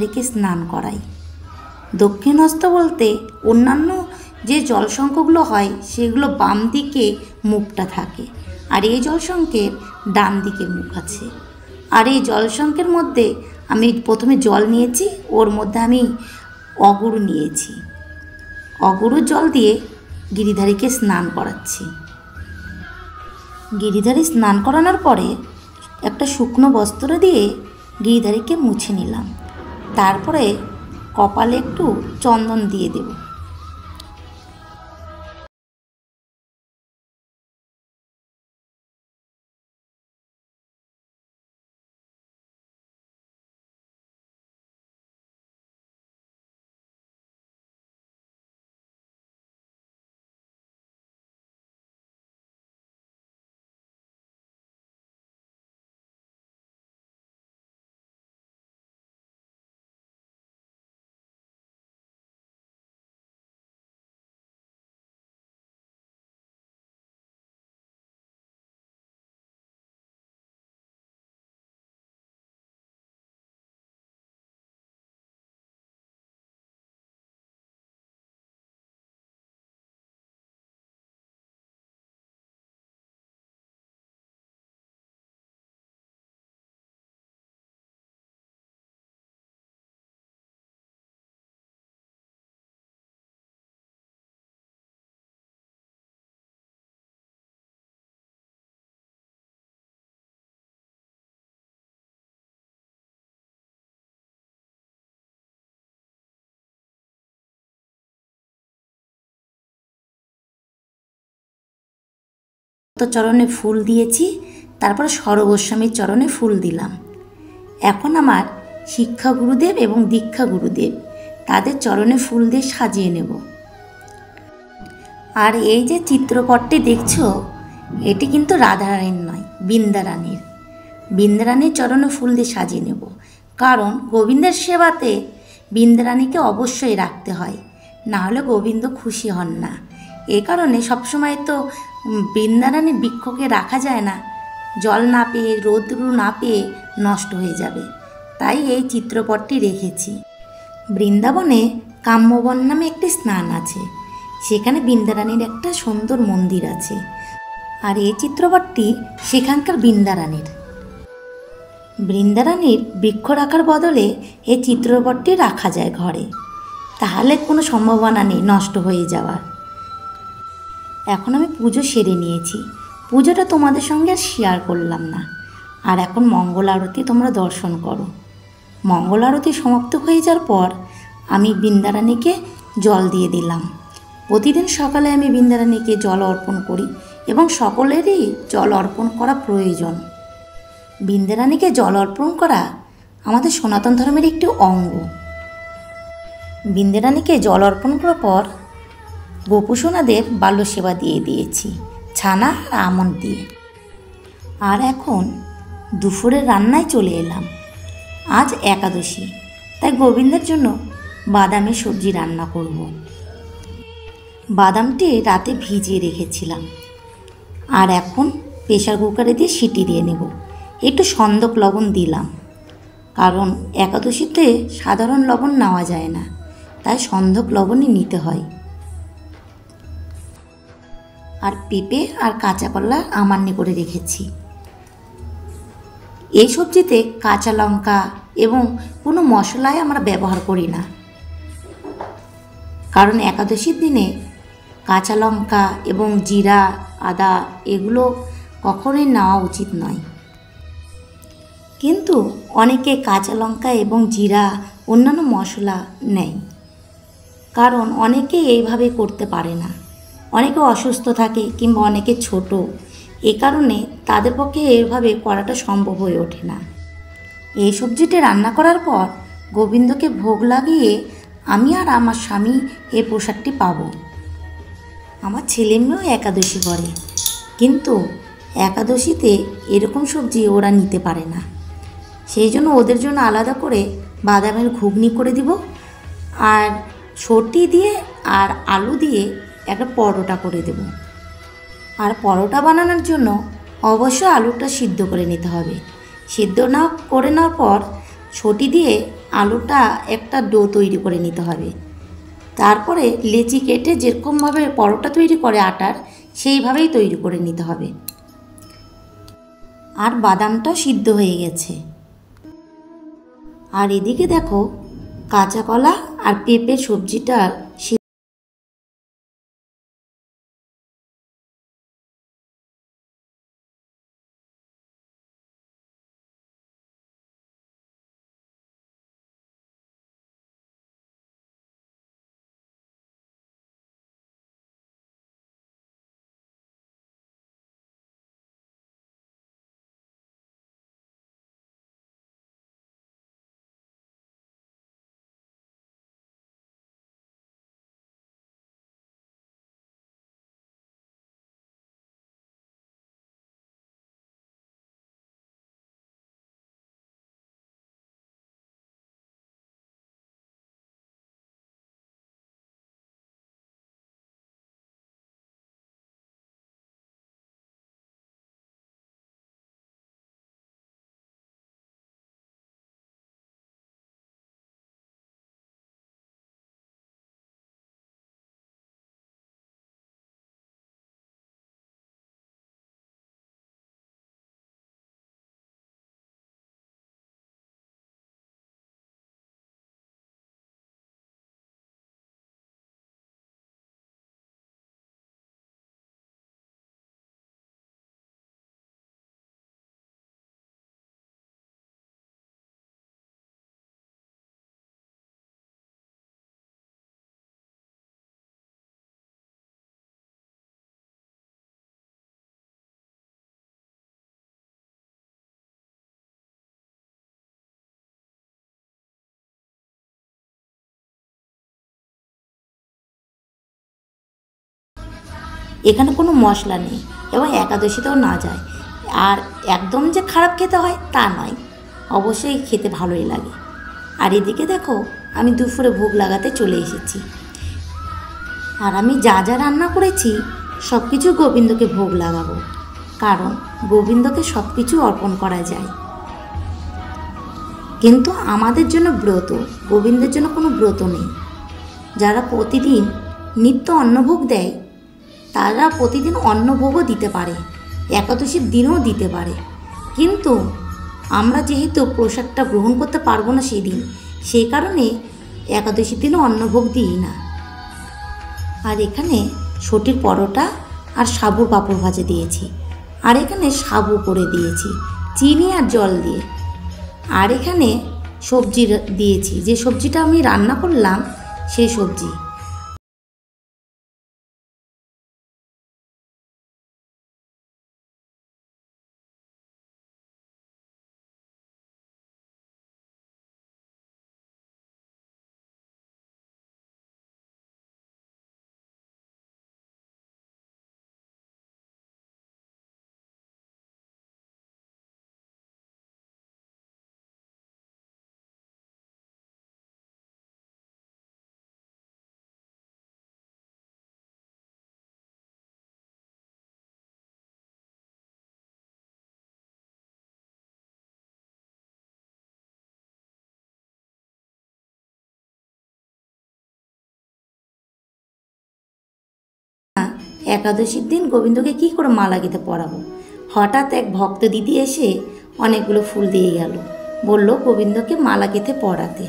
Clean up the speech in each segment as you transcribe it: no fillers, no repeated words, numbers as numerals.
গিরিধারীকে স্নান করাই। দক্ষিণহস্ত বলতে অন্যান্য যে জলশঙ্খগুলো হয় সেগুলো বাম দিকে মুখটা থাকে, আর এই জলশঙ্খের ডান দিকে মুখ আছে। আর এই জলশঙ্খের মধ্যে আমি প্রথমে জল নিয়েছি, ওর মধ্যে আমি অগুরু নিয়েছি। অগুরু জল দিয়ে গিরিধারীকে স্নান করাচ্ছি। গিরিধারী স্নান করানোর পরে একটা শুকনো বস্ত্র দিয়ে গিরিধারীকে মুছে নিলাম। তারপরে কপালে একটু চন্দন দিয়ে দেব। তো চরণে ফুল দিয়েছি, তারপর সরগোস্বামীর চরণে ফুল দিলাম। এখন আমার শিক্ষা গুরুদেব এবং দীক্ষা গুরুদেব, তাদের চরণে ফুল দিয়ে সাজিয়ে নেব। আর এই যে চিত্রপটটি দেখছো, এটি কিন্তু রাধারানীর নয়, বৃন্দারানীর। বৃন্দারানীর চরণে ফুল দিয়ে সাজিয়ে নেব, কারণ গোবিন্দের সেবাতে বৃন্দারানীকে অবশ্যই রাখতে হয়, না হলে গোবিন্দ খুশি হন না। এ কারণে সবসময় তো বৃন্দারানীর বৃক্ষকে রাখা যায় না, জল না পেয়ে রৌদ্র না পেয়ে নষ্ট হয়ে যাবে, তাই এই চিত্রপটটি রেখেছি। বৃন্দাবনে কাম্যবন নামে একটি স্নান আছে, সেখানে বৃন্দারানীর একটা সুন্দর মন্দির আছে, আর এই চিত্রপটটি সেখানকার বৃন্দারানীর। বৃন্দারানীর বৃক্ষ রাখার বদলে এই চিত্রপটটি রাখা যায় ঘরে, তাহলে কোনো সম্ভাবনা নেই নষ্ট হয়ে যাওয়ার। এখন আমি পুজো সেরে নিয়েছি, পুজোটা তোমাদের সঙ্গে আর শেয়ার করলাম না। আর এখন মঙ্গল আরতি তোমরা দর্শন করো। মঙ্গল আরতি সমাপ্ত হয়ে যাওয়ার পর আমি বৃন্দারানীকে জল দিয়ে দিলাম। প্রতিদিন সকালে আমি বৃন্দারানীকে জল অর্পণ করি এবং সকলেরই জল অর্পণ করা প্রয়োজন। বৃন্দারানীকে জল অর্পণ করা আমাদের সনাতন ধর্মের একটি অঙ্গ। বৃন্দারানীকে জল অর্পণ করার পর গোপুসোনাদের বাল্য সেবা দিয়ে দিয়েছি, ছানা আর আমন্ড দিয়ে। আর এখন দুপুরের রান্নায় চলে এলাম। আজ একাদশী, তাই গোবিন্দের জন্য বাদামের সবজি রান্না করব। বাদামটি রাতে ভিজিয়ে রেখেছিলাম, আর এখন প্রেসার কুকারে দিয়ে সিটি দিয়ে নেব। একটু সন্দক লবণ দিলাম, কারণ একাদশীতে সাধারণ লবণ নেওয়া যায় না, তাই সন্দক লবণই নিতে হয়। আর পেঁপে আর কাঁচা কলা আমান্নি করে রেখেছি। এই সবজিতে কাঁচা লঙ্কা এবং কোনো মশলাই আমরা ব্যবহার করি না, কারণ একাদশীর দিনে কাঁচা লঙ্কা এবং জিরা, আদা এগুলো কখনোই নেওয়া উচিত নয়। কিন্তু অনেকে কাঁচা লঙ্কা এবং জিরা অন্যান্য মশলা নেয়, কারণ অনেকে এইভাবে করতে পারে না। অনেকে অসুস্থ থাকে কিংবা অনেকে ছোট, এ কারণে তাদের পক্ষে এইভাবে করাটা সম্ভব হয়ে ওঠে না। এই সবজিটি রান্না করার পর গোবিন্দকে ভোগ লাগিয়ে আমি আর আমার স্বামী এই প্রসাদটি পাব। আমার ছেলে মেয়েও একাদশী করে, কিন্তু একাদশীতে এরকম সবজি ওরা নিতে পারে না, সেই জন্য ওদের জন্য আলাদা করে বাদামের ঘুগনি করে দিব, আর ছটি দিয়ে আর আলু দিয়ে একটা পরোটা করে দেব। আর পরোটা বানানোর জন্য অবশ্যই আলুটা সিদ্ধ করে নিতে হবে। সিদ্ধ না করে নেওয়ার পর ছটি দিয়ে আলুটা একটা ডো তৈরি করে নিতে হবে। তারপরে লেচি কেটে যেরকমভাবে পরোটা তৈরি করে আটার, সেইভাবেই তৈরি করে নিতে হবে। আর বাদামটাও সিদ্ধ হয়ে গেছে। আর এদিকে দেখো কাঁচা কলা আর পেঁপে সবজিটা এখানে কোনো মশলা নেই এবং একাদশীতেও না যায়। আর একদম যে খারাপ খেতে হয় তা নয়, অবশ্যই খেতে ভালোই লাগে। আর এদিকে দেখো আমি দুপুরে ভোগ লাগাতে চলে এসেছি। আর আমি যা যা রান্না করেছি সব কিছু গোবিন্দকে ভোগ লাগাবো, কারণ গোবিন্দকে সব কিছু অর্পণ করা যায়। কিন্তু আমাদের জন্য ব্রত, গোবিন্দের জন্য কোনো ব্রত নেই। যারা প্রতিদিন নিত্য অন্নভোগ দেয় তারা প্রতিদিন অন্নভোগও দিতে পারে, একাদশীর দিনও দিতে পারে। কিন্তু আমরা যেহেতু প্রসাদটা গ্রহণ করতে পারবো না সেই দিন, সেই কারণে একাদশীর দিনও অন্নভোগ দিই না। আর এখানে সটির পরোটা আর সাবুর পাঁপড় ভাজা দিয়েছি। আর এখানে সাবু করে দিয়েছি চিনি আর জল দিয়ে। আর এখানে সবজি দিয়েছি, যে সবজিটা আমি রান্না করলাম সেই সবজি। একাদশীর দিন গোবিন্দকে কি করে মালা গেঁথে পরাবো? হঠাৎ এক ভক্ত দিদি এসে অনেকগুলো ফুল দিয়ে গেল, বলল গোবিন্দকে মালা গেঁথে পরাতে।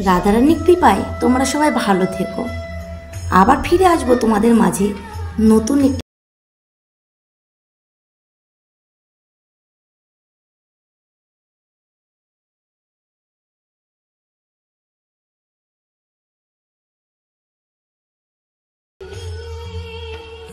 রাধারানীর কৃপায় তোমরা সবাই ভালো থেকো। আবার ফিরে আসবো তোমাদের মাঝে নতুন একটি